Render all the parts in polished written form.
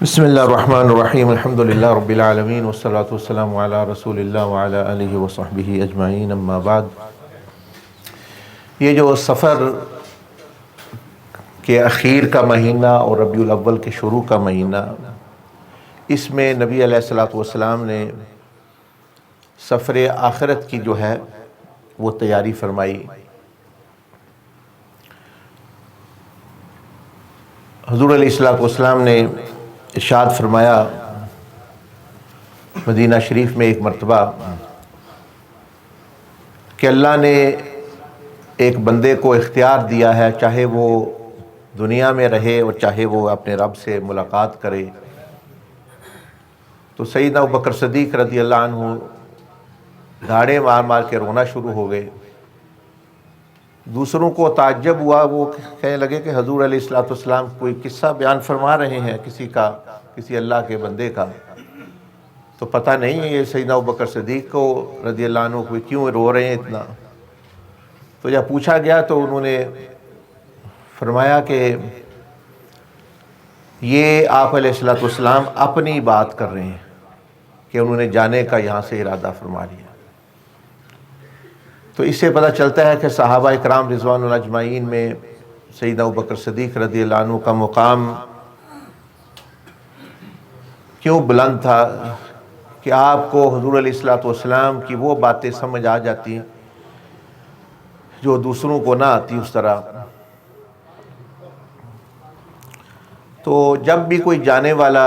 بسم اللہ الرحمن الرحیم الحمد للہ رب العالمین والصلاة والسلام علی رسول اللہ وعلی آلہ وصحبہ اجمعین اما بعد۔ یہ جو سفر کے اخیر کا مہینہ اور ربیع الاول کے شروع کا مہینہ، اس میں نبی علیہ الصلوۃ والسلام نے سفر آخرت کی جو ہے وہ تیاری فرمائی۔ حضور علیہ الصلوۃ والسلام نے ارشاد فرمایا مدینہ شریف میں ایک مرتبہ کہ اللہ نے ایک بندے کو اختیار دیا ہے، چاہے وہ دنیا میں رہے اور چاہے وہ اپنے رب سے ملاقات کرے۔ تو سیدنا ابوبکر صدیق رضی اللہ عنہ دھاڑے مار مار کے رونا شروع ہو گئے۔ دوسروں کو تعجب ہوا، وہ کہنے لگے کہ حضور علیہ الصلوۃ والسلام کوئی قصہ بیان فرما رہے ہیں کسی اللہ کے بندے کا، تو پتہ نہیں یہ سیدنا ابوبکر صدیق کو رضی اللہ عنہ کو کیوں رو رہے ہیں اتنا۔ تو جب پوچھا گیا تو انہوں نے فرمایا کہ یہ آپ علیہ الصلوۃ والسلام اپنی بات کر رہے ہیں کہ انہوں نے جانے کا یہاں سے ارادہ فرما لیا۔ تو اس سے پتہ چلتا ہے کہ صحابہ اکرام رضوان اللہ اجمعین میں سیدنا ابوبکر صدیق رضی اللہ عنہ کا مقام کیوں بلند تھا کہ آپ کو حضور علیہ الصلوۃ والسلام کی وہ باتیں سمجھ آ جاتی ہیں جو دوسروں کو نہ آتی اس طرح۔ تو جب بھی کوئی جانے والا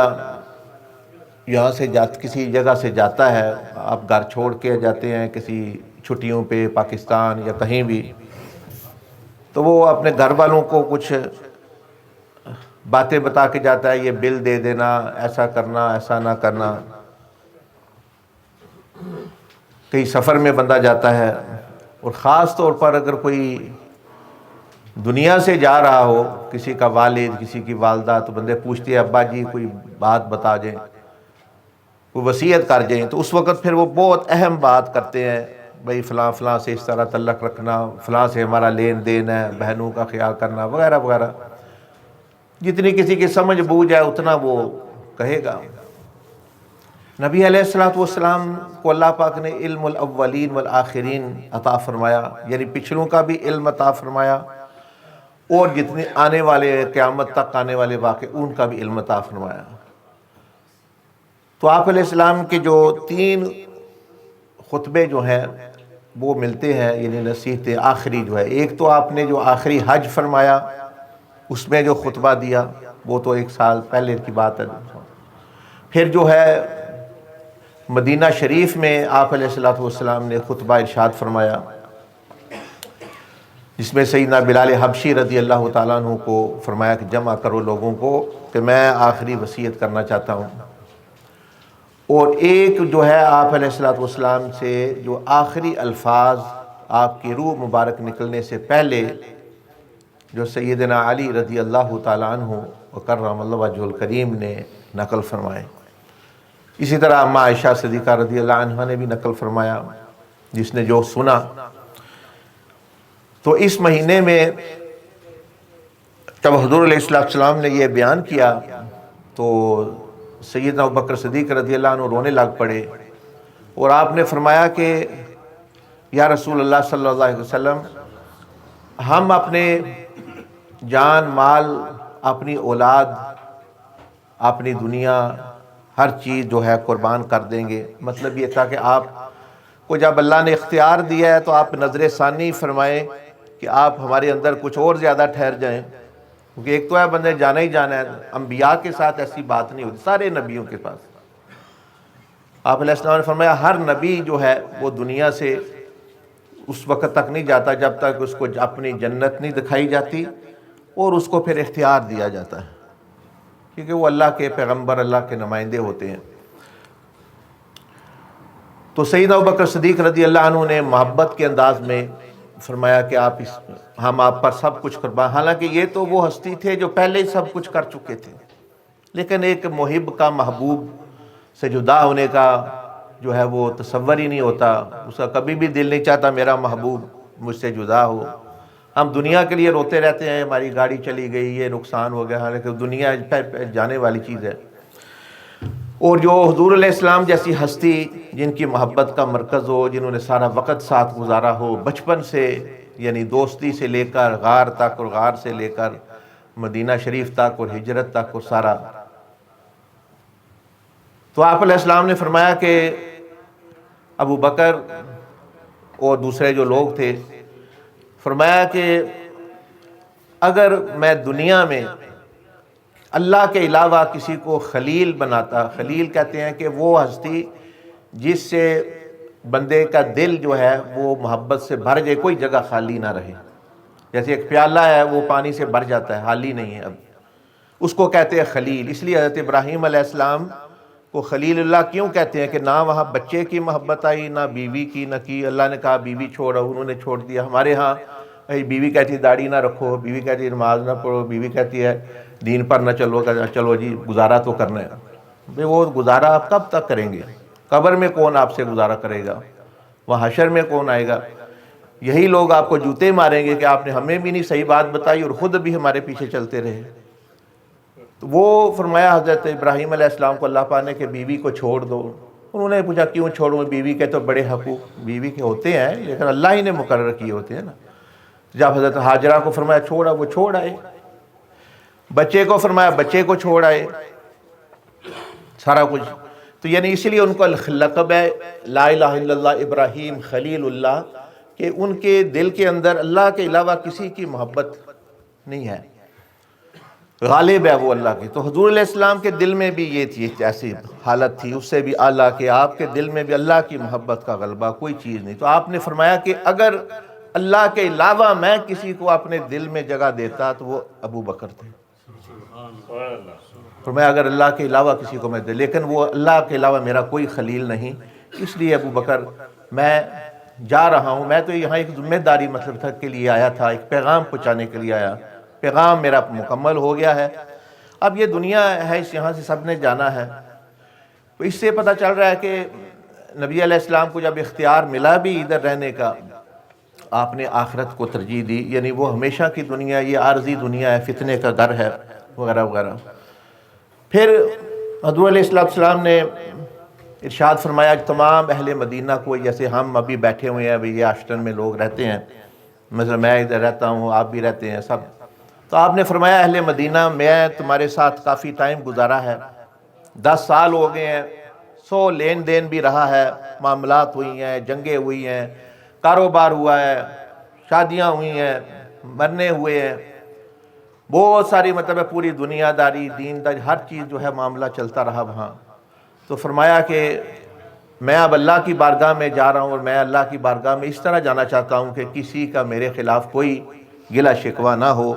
یہاں سے کسی جگہ سے جاتا ہے، آپ گھر چھوڑ کے جاتے ہیں کسی چھٹیوں پہ پاکستان یا کہیں بھی، تو وہ اپنے گھر والوں کو کچھ باتیں بتا کے جاتا ہے، یہ بل دے دینا، ایسا کرنا، ایسا نہ کرنا۔ کئی سفر میں بندہ جاتا ہے، اور خاص طور پر اگر کوئی دنیا سے جا رہا ہو، کسی کا والد کسی کی والدہ، تو بندے پوچھتے ہیں ابا جی کوئی بات بتا جائیں، کوئی وصیت کر جائیں، تو اس وقت پھر وہ بہت اہم بات کرتے ہیں، بھئی فلاں فلاں سے اس طرح تعلق رکھنا، فلاں سے ہمارا لین دین ہے، بہنوں کا خیال کرنا وغیرہ وغیرہ۔ جتنی کسی کی سمجھ بوجھ ہے اتنا وہ کہے گا۔ نبی علیہ الصلوۃ والسلام کو اللہ پاک نے علم الاولین والآخرین عطا فرمایا، یعنی پچھلوں کا بھی علم عطا فرمایا، اور جتنے آنے والے قیامت تک آنے والے واقع ان کا بھی علم عطا فرمایا۔ تو آپ علیہ السلام کے جو 3 خطبے جو ہیں وہ ملتے ہیں، یعنی نصیحتیں آخری جو ہے، ایک تو آپ نے جو آخری حج فرمایا اس میں جو خطبہ دیا وہ تو 1 سال پہلے کی بات ہے۔ پھر جو ہے مدینہ شریف میں آپ علیہ الصلوۃ والسلام نے خطبہ ارشاد فرمایا، جس میں سیدنا بلال حبشی رضی اللہ تعالیٰ عنہ کو فرمایا کہ جمع کرو لوگوں کو کہ میں آخری وصیت کرنا چاہتا ہوں۔ اور ایک جو ہے آپ علیہ الصلوۃ والسلام سے جو آخری الفاظ آپ کی روح مبارک نکلنے سے پہلے جو سیدنا علی رضی اللہ تعالیٰ عنہ وکرم اللہ وجہہ الکریم نے نقل فرمائے، اسی طرح اماں عائشہ صدیقہ رضی اللہ عنہ نے بھی نقل فرمایا، جس نے جو سنا۔ تو اس مہینے میں جب حضور علیہ السلام نے یہ بیان کیا تو سیدنا ابوبکر صدیق رضی اللہ عنہ رونے لگ پڑے، اور آپ نے فرمایا کہ یا رسول اللہ صلی اللہ علیہ وسلم، ہم اپنے جان مال، اپنی اولاد، اپنی دنیا، ہر چیز جو ہے قربان کر دیں گے۔ مطلب یہ تھا کہ آپ کو جب اللہ نے اختیار دیا ہے تو آپ نظر ثانی فرمائیں کہ آپ ہمارے اندر کچھ اور زیادہ ٹھہر جائیں، کیونکہ ایک تو ہے بندے جانا ہی جانا ہے۔ انبیاء کے ساتھ ایسی بات نہیں ہوتی، سارے نبیوں کے پاس۔ آپ علیہ السلام نے فرمایا ہر نبی جو ہے وہ دنیا سے اس وقت تک نہیں جاتا جب تک اس کو اپنی جنت نہیں دکھائی جاتی اور اس کو پھر اختیار دیا جاتا ہے، کیونکہ وہ اللہ کے پیغمبر، اللہ کے نمائندے ہوتے ہیں۔ تو سیدنا ابوبکر صدیق رضی اللہ عنہ نے محبت کے انداز میں فرمایا کہ ہم آپ پر سب کچھ قربان، حالانکہ یہ تو وہ ہستی تھے جو پہلے ہی سب کچھ کر چکے تھے، لیکن ایک محب کا محبوب سے جدا ہونے کا جو ہے وہ تصور ہی نہیں ہوتا، اس کا کبھی بھی دل نہیں چاہتا میرا محبوب مجھ سے جدا ہو۔ ہم دنیا کے لیے روتے رہتے ہیں، ہماری گاڑی چلی گئی، یہ نقصان ہو گیا، حالانکہ دنیا جانے والی چیز ہے۔ اور جو حضور علیہ السلام جیسی ہستی جن کی محبت کا مرکز ہو، جنہوں نے سارا وقت ساتھ گزارا ہو بچپن سے، یعنی دوستی سے لے کر غار تک اور غار سے لے کر مدینہ شریف تک اور ہجرت تک اور سارا، تو آپ علیہ السلام نے فرمایا کہ ابو بکر اور دوسرے جو لوگ تھے، فرمایا کہ اگر میں دنیا میں اللہ کے علاوہ کسی کو خلیل بناتا، خلیل کہتے ہیں کہ وہ ہستی جس سے بندے کا دل جو ہے وہ محبت سے بھر جائے، کوئی جگہ خالی نہ رہے، جیسے ایک پیالہ ہے وہ پانی سے بھر جاتا ہے، خالی نہیں ہے، اب اس کو کہتے ہیں خلیل۔ اس لیے حضرت ابراہیم علیہ السلام کو خلیل اللہ کیوں کہتے ہیں کہ نہ وہاں بچے کی محبت آئی، نہ بیوی کی، نہ کی اللہ نے کہا بیوی چھوڑو، انہوں نے چھوڑ دیا۔ ہمارے ہاں بیوی کہتی ہے داڑھی نہ رکھو، بیوی کہتی ہے نماز نہ پڑھو، بیوی کہتی ہے دین پر نہ چلو، چلو جی گزارا تو کرنا ہے۔ بھئی وہ گزارا آپ کب تک کریں گے؟ قبر میں کون آپ سے گزارا کرے گا؟ وہاں حشر میں کون آئے گا؟ یہی لوگ آپ کو جوتے ماریں گے کہ آپ نے ہمیں بھی نہیں صحیح بات بتائی اور خود بھی ہمارے پیچھے چلتے رہے۔ تو وہ فرمایا حضرت ابراہیم علیہ السلام کو اللہ پاک نے کہ بیوی کو چھوڑ دو۔ انہوں نے پوچھا کیوں چھوڑوں؟ بیوی کے تو بڑے حقوق بیوی کے ہوتے ہیں، لیکن اللہ ہی نے مقرر کیے ہوتے ہیں نا۔ جب حضرت ہاجرہ کو فرمایا چھوڑا، وہ چھوڑ آئے۔ بچے کو فرمایا بچے کو چھوڑ آئے، سارا کچھ۔ تو یعنی اس لیے ان کو لقب ہے لا الہ الا اللہ ابراہیم خلیل اللہ، کہ ان کے دل کے اندر اللہ کے علاوہ کسی کی محبت نہیں ہے، غالب ہے وہ اللہ کی۔ تو حضور علیہ السلام کے دل میں بھی یہ تھی، ایسی حالت تھی، اس سے بھی اعلیٰ کہ آپ کے دل میں بھی اللہ کی محبت کا غلبہ کوئی چیز نہیں۔ تو آپ نے فرمایا کہ اگر اللہ کے علاوہ میں کسی کو اپنے دل میں جگہ دیتا تو وہ ابو بکر تھے۔ فرمایا اگر اللہ کے علاوہ کسی کو میں دے، لیکن وہ اللہ کے علاوہ میرا کوئی خلیل نہیں، اس لیے ابو بکر میں جا رہا ہوں۔ میں تو یہاں ایک ذمہ داری مطلب کے لیے آیا تھا، ایک پیغام پہنچانے کے لیے آیا، پیغام میرا مکمل ہو گیا ہے، اب یہ دنیا ہے، اس یہاں سے سب نے جانا ہے۔ تو اس سے پتہ چل رہا ہے کہ نبی علیہ السلام کو جب اختیار ملا بھی ادھر رہنے کا، آپ نے آخرت کو ترجیح دی، یعنی وہ ہمیشہ کی دنیا یہ عارضی دنیا ہے، فتنے کا گھر ہے وغیرہ وغیرہ۔ پھر حضور علیہ السلام نے ارشاد فرمایا کہ تمام اہل مدینہ کو، جیسے ہم ابھی بیٹھے ہوئے ہیں، ابھی یہ آشٹن میں لوگ رہتے ہیں، مثلا میں ادھر رہتا ہوں، آپ بھی رہتے ہیں سب، تو آپ نے فرمایا اہل مدینہ میں تمہارے ساتھ کافی ٹائم گزارا ہے، 10 سال ہو گئے ہیں، 100 لین دین بھی رہا ہے، معاملات ہوئی ہیں، جنگیں ہوئی ہیں، کاروبار ہوا ہے، شادیاں ہوئی ہیں، مرنے ہوئے ہیں، بہت ساری مطلب ہے پوری دنیا داری، دین داری، ہر چیز جو ہے معاملہ چلتا رہا وہاں۔ تو فرمایا کہ میں اب اللہ کی بارگاہ میں جا رہا ہوں، اور میں اللہ کی بارگاہ میں اس طرح جانا چاہتا ہوں کہ کسی کا میرے خلاف کوئی گلہ شکوہ نہ ہو،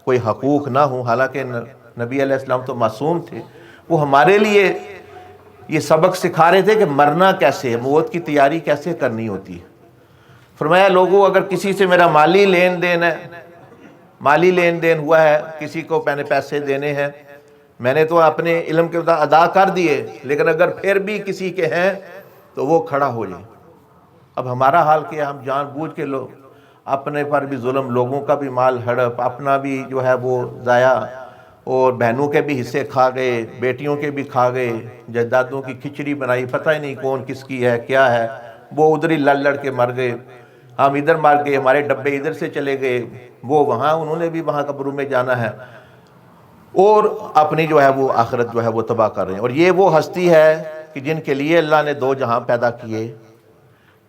کوئی حقوق نہ ہو۔ حالانکہ نبی علیہ السلام تو معصوم تھے، وہ ہمارے لیے یہ سبق سکھا رہے تھے کہ مرنا کیسے ہے، موت کی تیاری کیسے کرنی ہوتی ہے۔ فرمایا لوگوں اگر کسی سے میرا مالی لین دین ہے، مالی لین دین ہوا ہے، کسی کو میں نے پیسے دینے ہیں، میں نے تو اپنے علم کے مطابق ادا کر دیے، لیکن اگر پھر بھی کسی کے ہیں تو وہ کھڑا ہو جائے۔ اب ہمارا حال کیا، ہم جان بوجھ کے لوگ اپنے پر بھی ظلم، لوگوں کا بھی مال ہڑپ، اپنا بھی جو ہے وہ ضائع، اور بہنوں کے بھی حصے کھا گئے، بیٹیوں کے بھی کھا گئے، جائیدادوں کی کھچڑی بنائی، پتہ ہی نہیں کون کس کی ہے کیا ہے، وہ ادھر ہی لڑ کے مر گئے، ہم ادھر مر گئے، ہمارے ڈبے ادھر سے چلے گئے، وہ وہاں، انہوں نے بھی وہاں قبروں میں جانا ہے، اور اپنی جو ہے وہ آخرت جو ہے وہ تباہ کر رہے ہیں۔ اور یہ وہ ہستی ہے کہ جن کے لیے اللہ نے 2 جہاں پیدا کیے،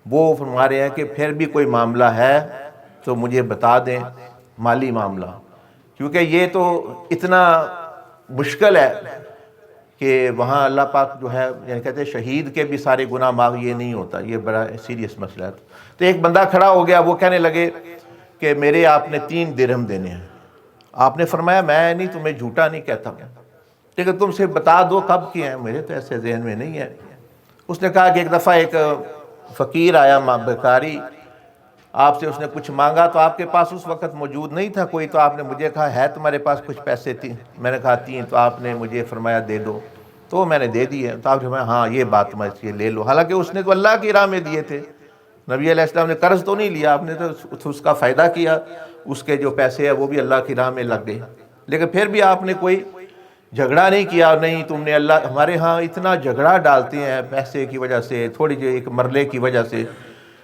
وہ فرما رہے ہیں کہ پھر بھی کوئی معاملہ ہے تو مجھے بتا دیں، مالی معاملہ، کیونکہ یہ تو اتنا مشکل ہے کہ وہاں اللہ پاک جو ہے، یعنی کہتے ہیں شہید کے بھی سارے گناہ معاف، یہ نہیں ہوتا، یہ بڑا سیریس مسئلہ ہے۔ تو ایک بندہ کھڑا ہو گیا، وہ کہنے لگے کہ میرے آپ نے 3 درہم دینے ہیں۔ آپ نے فرمایا میں نہیں، تمہیں جھوٹا نہیں کہتا ہوں، لیکن تم سے بتا دو کب کیے ہیں، میرے تو ایسے ذہن میں نہیں ہے۔ اس نے کہا کہ ایک دفعہ ایک فقیر آیا، بھکاری، آپ سے اس نے کچھ مانگا، تو آپ کے پاس اس وقت موجود نہیں تھا کوئی، تو آپ نے مجھے کہا ہے تمہارے پاس کچھ پیسے تھی؟ میں نے کہا 3، تو آپ نے مجھے فرمایا دے دو، تو میں نے دے دیے۔ تو آپ نے فرمایا ہاں یہ بات میں یہ لے لو، حالانکہ اس نے تو اللہ کی راہ میں دیے تھے، نبی علیہ السلام نے قرض تو نہیں لیا، آپ نے تو اس کا فائدہ کیا، اس کے جو پیسے ہیں وہ بھی اللہ کی راہ میں لگ گئے، لیکن پھر بھی آپ نے کوئی جھگڑا نہیں کیا، نہیں تم نے اللہ، ہمارے ہاں اتنا جھگڑا ڈالتے ہیں پیسے کی وجہ سے، تھوڑی جی ایک مرلے کی وجہ سے،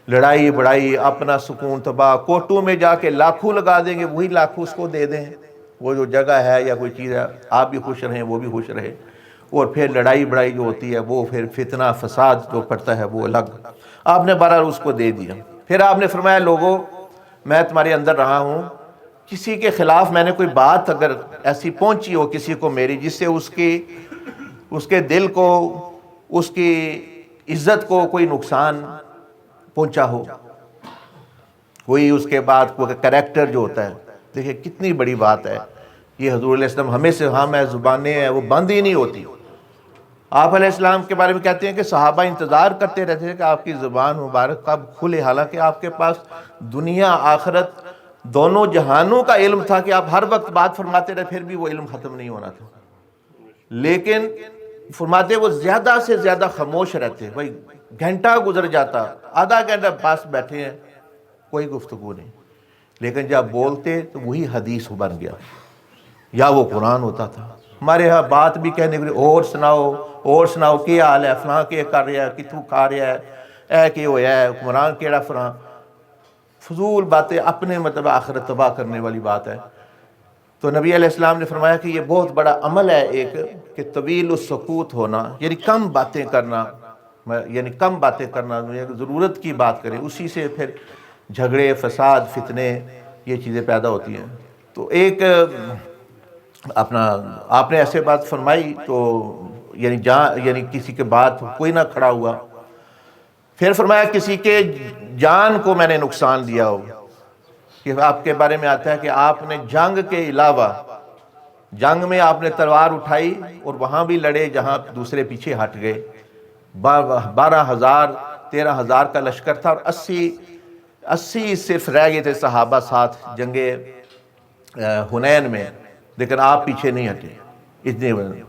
لڑائی بڑائی، اپنا سکون تباہ، کوٹوں میں جا کے لاکھوں لگا دیں گے، وہی لاکھوں اس کو دے دیں، وہ جو جگہ ہے یا کوئی چیز ہے، آپ بھی خوش رہیں وہ بھی خوش رہے، اور پھر لڑائی بڑائی جو ہوتی ہے وہ پھر فتنہ فساد جو پڑتا ہے وہ الگ، آپ نے بہرحال اس کو دے دیا۔ پھر آپ نے فرمایا لوگوں میں تمہارے اندر رہا ہوں، کسی کے خلاف میں نے کوئی بات اگر ایسی پہنچی ہو کسی کو میری، جس سے اس کے دل کو، اس کی عزت کو کوئی نقصان پہنچا ہو، کوئی اس کے بعد کوئی کریکٹر جو ہوتا ہے، دیکھیں کتنی بڑی بات ہے یہ، حضور علیہ السلام ہمیں سے ہم ہے زبانیں ہیں وہ بند ہی نہیں ہوتی۔ آپ علیہ السلام کے بارے میں کہتے ہیں کہ صحابہ انتظار کرتے رہتے ہیں کہ آپ کی زبان مبارک کب کھلے، حالانکہ آپ کے پاس دنیا آخرت دونوں جہانوں کا علم تھا کہ آپ ہر وقت بات فرماتے رہے، پھر بھی وہ علم ختم نہیں ہونا تھا، لیکن فرماتے وہ زیادہ سے زیادہ خاموش رہتے، بھائی گھنٹہ گزر جاتا، آدھا گھنٹہ پاس بیٹھے ہیں کوئی گفتگو نہیں، لیکن جب بولتے تو وہی حدیث بن گیا یا وہ قرآن ہوتا تھا۔ ہمارے ہاں بات بھی کہنے کے لیے اور سناؤ کیا حال ہے، فلاں کے کر رہا ہے، کتوں کھا رہا ہے، اے کہ ہوا ہے حکمران کیڑا فلاں، فضول باتیں، اپنے مطلب آخرت تباہ کرنے والی بات ہے۔ تو نبی علیہ السلام نے فرمایا کہ یہ بہت بڑا عمل ہے ایک، کہ طویل السکوت ہونا، یعنی کم باتیں کرنا، ضرورت کی بات کریں، اسی سے پھر جھگڑے فساد فتنے یہ چیزیں پیدا ہوتی ہیں۔ تو ایک آپ نے ایسے بات فرمائی تو یعنی کسی کے بات کوئی نہ کھڑا ہوا، پھر فرمایا کسی کے جان کو میں نے نقصان دیا ہو، کہ آپ کے بارے میں آتا ہے کہ آپ نے جنگ کے علاوہ، جنگ میں آپ نے تلوار اٹھائی اور وہاں بھی لڑے جہاں دوسرے پیچھے ہٹ گئے، 12,000 13,000 کا لشکر تھا، اور 80 صرف رہ گئے تھے صحابہ ساتھ جنگ حنین میں، لیکن آپ پیچھے نہیں ہٹے اتنے بڑے۔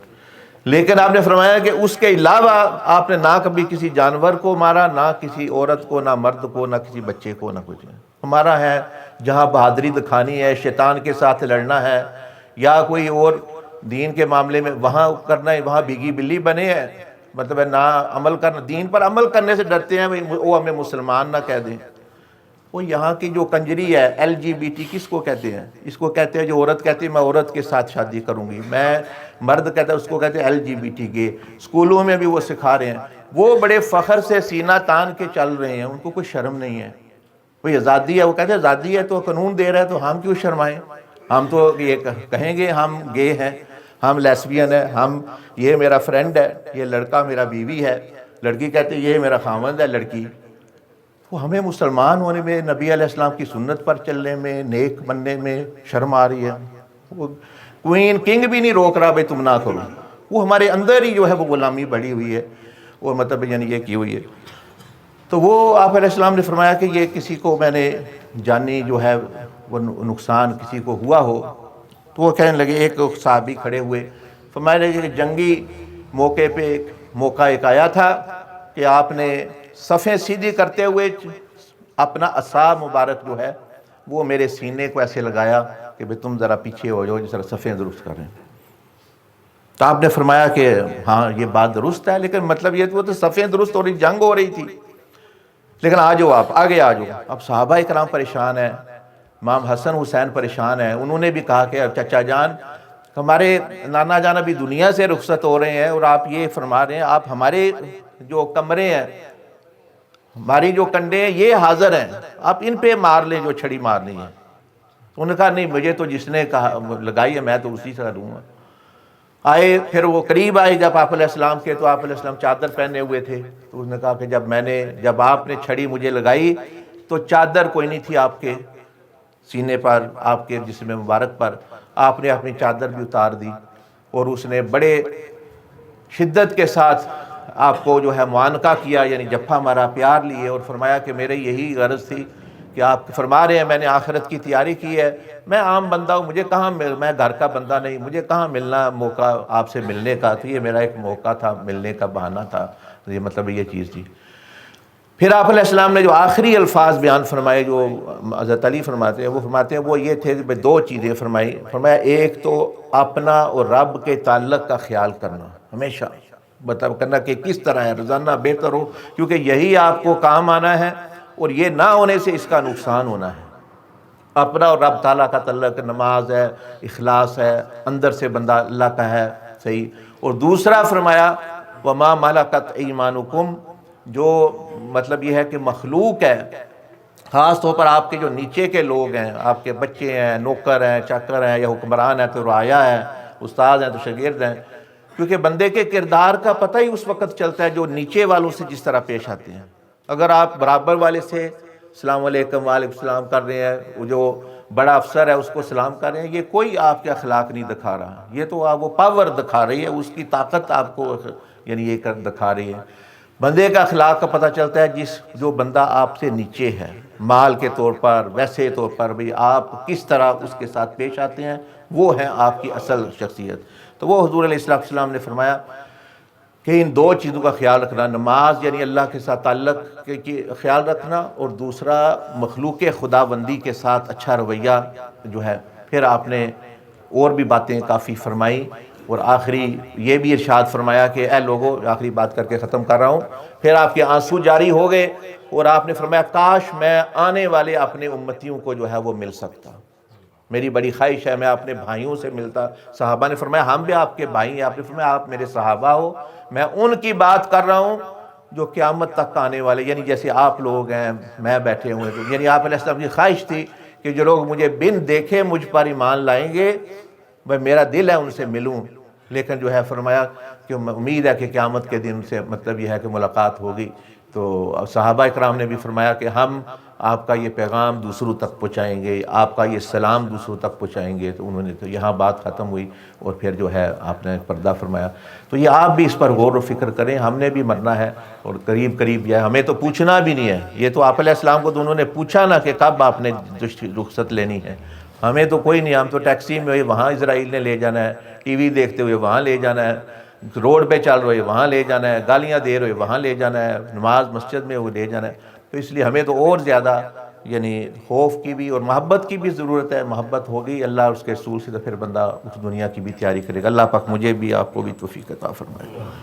لیکن آپ نے فرمایا کہ اس کے علاوہ آپ نے نہ کبھی کسی جانور کو مارا، نہ کسی عورت کو، نہ مرد کو، نہ کسی بچے کو، نہ کچھ۔ ہمارا ہے جہاں بہادری دکھانی ہے، شیطان کے ساتھ لڑنا ہے، یا کوئی اور دین کے معاملے میں وہاں کرنا ہے، وہاں بھیگی بلی بنے ہیں، مطلب ہے نہ عمل کرنا، دین پر عمل کرنے سے ڈرتے ہیں، وہ ہمیں مسلمان نہ کہہ دیں۔ وہ یہاں کی جو کنجری ہے LGBT کس کو کہتے ہیں؟ اس کو کہتے ہیں جو عورت کہتی ہے میں عورت کے ساتھ شادی کروں گی، میں مرد کہتا ہے اس کو کہتے ہیں LGBT گے، اسکولوں میں بھی وہ سکھا رہے ہیں، وہ بڑے فخر سے سینہ تان کے چل رہے ہیں، ان کو کوئی شرم نہیں ہے، کوئی آزادی ہے، وہ کہتے ہیں آزادی ہے تو قانون دے رہا ہے تو ہم کیوں شرمائیں، ہم تو یہ کہیں گے ہم گے ہیں، ہم لیسبین ہیں، ہم یہ میرا فرینڈ ہے، یہ لڑکا میرا بیوی ہے، لڑکی کہتے ہیں یہ میرا خاوند ہے لڑکی۔ تو ہمیں مسلمان ہونے میں، نبی علیہ السلام کی سنت پر چلنے میں، نیک بننے میں شرم آ رہی ہے، وہ کوئین کنگ بھی نہیں روک رہا بھائی تم نہ کرو، وہ ہمارے اندر ہی جو ہے وہ غلامی بڑھی ہوئی ہے، اور مطلب یعنی یہ کی ہوئی ہے۔ تو وہ آپ علیہ السلام نے فرمایا کہ یہ کسی کو میں نے جانی جو ہے وہ نقصان کسی کو ہوا ہو، تو وہ کہنے لگے، ایک صحابی کھڑے ہوئے، فرمایا لگے کہ جنگی موقع پہ ایک موقع آیا تھا کہ آپ نے صفیں سیدھی کرتے ہوئے اپنا عصا مبارک جو ہے وہ میرے سینے کو ایسے لگایا کہ بھئی تم ذرا پیچھے ہو جاؤ، ذرا صفیں درست کریں۔ تو آپ نے فرمایا کہ ہاں یہ بات درست ہے، لیکن مطلب یہ تو صفیں درست ہو رہی، جنگ ہو رہی تھی، لیکن آ جاؤ آپ آگے آ جاؤ۔ اب صحابہ اکرام پریشان ہیں، امام حسن حسین پریشان ہیں، انہوں نے بھی کہا کہ چچا جان ہمارے نانا جان ابھی دنیا سے رخصت ہو رہے ہیں، اور آپ یہ فرما رہے ہیں آپ ہمارے جو کمرے ہیں، ہماری جو کنڈے ہیں یہ حاضر ہیں، آپ ان پہ مار لیں جو چھڑی مارنی ہے۔ انہوں نے کہا نہیں، مجھے تو جس نے کہا لگائی ہے میں تو اسی سے لوں گا۔ آئے، پھر وہ قریب آئے جب آپ علیہ السلام کے، تو آپ علیہ السلام چادر پہنے ہوئے تھے، تو اس نے کہا کہ جب آپ نے چھڑی مجھے لگائی تو چادر کوئی نہیں تھی آپ کے سینے پر، آپ کے جسم مبارک پر، آپ نے اپنی چادر بھی اتار دی، اور اس نے بڑے شدت کے ساتھ آپ کو جو ہے معانقہ کیا، یعنی جپھا مارا، پیار لیے، اور فرمایا کہ میرے یہی غرض تھی کہ آپ فرما رہے ہیں میں نے آخرت کی تیاری کی ہے، میں عام بندہ ہوں، مجھے کہاں میں گھر کا بندہ نہیں، مجھے کہاں ملنا موقع آپ سے ملنے کا، تو یہ میرا ایک موقع تھا، ملنے کا بہانہ تھا، یہ مطلب یہ چیز تھی۔ پھر آپ علیہ السلام نے جو آخری الفاظ بیان فرمائے جو حضرت علی فرماتے ہیں، وہ فرماتے ہیں وہ یہ تھے کہ دو چیزیں فرمایا ایک تو اپنا اور رب کے تعلق کا خیال کرنا، ہمیشہ مطلب کرنا کہ کس طرح ہے روزانہ بہتر ہو، کیونکہ یہی آپ کو کام آنا ہے اور یہ نہ ہونے سے اس کا نقصان ہونا ہے۔ اپنا اور رب تعالیٰ کا تعلق، نماز ہے، اخلاص ہے، اندر سے بندہ اللہ کا ہے صحیح۔ اور دوسرا فرمایا وما ملکت ایمانکم، جو مطلب یہ ہے کہ مخلوق ہے، خاص طور پر آپ کے جو نیچے کے لوگ ہیں، آپ کے بچے ہیں، نوکر ہیں، چاکر ہیں، یا حکمران ہیں تو رعایا ہے، استاد ہیں تو شاگرد ہیں، کیونکہ بندے کے کردار کا پتہ ہی اس وقت چلتا ہے جو نیچے والوں سے جس طرح پیش آتے ہیں۔ اگر آپ برابر والے سے السلام علیکم وعلیکم السلام کر رہے ہیں، وہ جو بڑا افسر ہے اس کو سلام کر رہے ہیں، یہ کوئی آپ کے اخلاق نہیں دکھا رہا، یہ تو آپ وہ پاور دکھا رہی ہے، اس کی طاقت آپ کو یعنی یہ دکھا رہی ہے۔ بندے کا اخلاق کا پتہ چلتا ہے جو بندہ آپ سے نیچے ہے، مال کے طور پر، ویسے طور پر بھی آپ کس طرح اس کے ساتھ پیش آتے ہیں، وہ ہے آپ کی اصل شخصیت۔ تو وہ حضور علیہ السلام نے فرمایا کہ ان دو چیزوں کا خیال رکھنا، نماز یعنی اللہ کے ساتھ تعلق کی خیال رکھنا، اور دوسرا مخلوق خداوندی کے ساتھ اچھا رویہ جو ہے۔ پھر آپ نے اور بھی باتیں کافی فرمائی، اور آخری یہ بھی ارشاد فرمایا کہ اے لوگوں، آخری بات کر کے ختم کر رہا ہوں، پھر آپ کے آنسو جاری ہو گئے، اور آپ نے فرمایا کاش میں آنے والے اپنے امتیوں کو جو ہے وہ مل سکتا، میری بڑی خواہش ہے میں اپنے بھائیوں سے ملتا۔ صحابہ نے فرمایا ہم بھی آپ کے بھائی ہیں، آپ نے فرمایا آپ میرے صحابہ ہو، میں ان کی بات کر رہا ہوں جو قیامت تک آنے والے، یعنی جیسے آپ لوگ ہیں، میں بیٹھے ہوئے ہیں، یعنی آپ علیہ السلام کی خواہش تھی کہ جو لوگ مجھے بن دیکھے مجھ پر ایمان لائیں گے، میرا دل ہے ان سے ملوں، لیکن جو ہے فرمایا کہ امید ہے کہ قیامت کے دن سے مطلب یہ ہے کہ ملاقات ہوگی۔ تو صحابہ اکرام نے بھی فرمایا کہ ہم آپ کا یہ پیغام دوسروں تک پہنچائیں گے، آپ کا یہ سلام دوسروں تک پہنچائیں گے۔ تو انہوں نے تو یہاں بات ختم ہوئی، اور پھر جو ہے آپ نے پردہ فرمایا۔ تو یہ آپ بھی اس پر غور و فکر کریں، ہم نے بھی مرنا ہے، اور قریب قریب یہ ہمیں تو پوچھنا بھی نہیں ہے، یہ تو آپ علیہ السلام کو تو انہوں نے پوچھا نا کہ کب آپ نے رخصت لینی ہے، ہمیں تو کوئی نہیں، ہم تو ٹیکسی میں وہاں اسرائیل نے لے جانا ہے، ٹی وی دیکھتے ہوئے وہاں لے جانا ہے، روڈ پہ چل رہے وہاں لے جانا ہے، گالیاں دے رہے وہاں لے جانا ہے، نماز مسجد میں وہ لے جانا ہے۔ تو اس لیے ہمیں تو اور زیادہ یعنی خوف کی بھی اور محبت کی بھی ضرورت ہے۔ محبت ہوگی اللہ اور اس کے رسول سے تو پھر بندہ اس دنیا کی بھی تیاری کرے گا۔ اللہ پاک مجھے بھی آپ کو بھی توفیق عطا فرمائے۔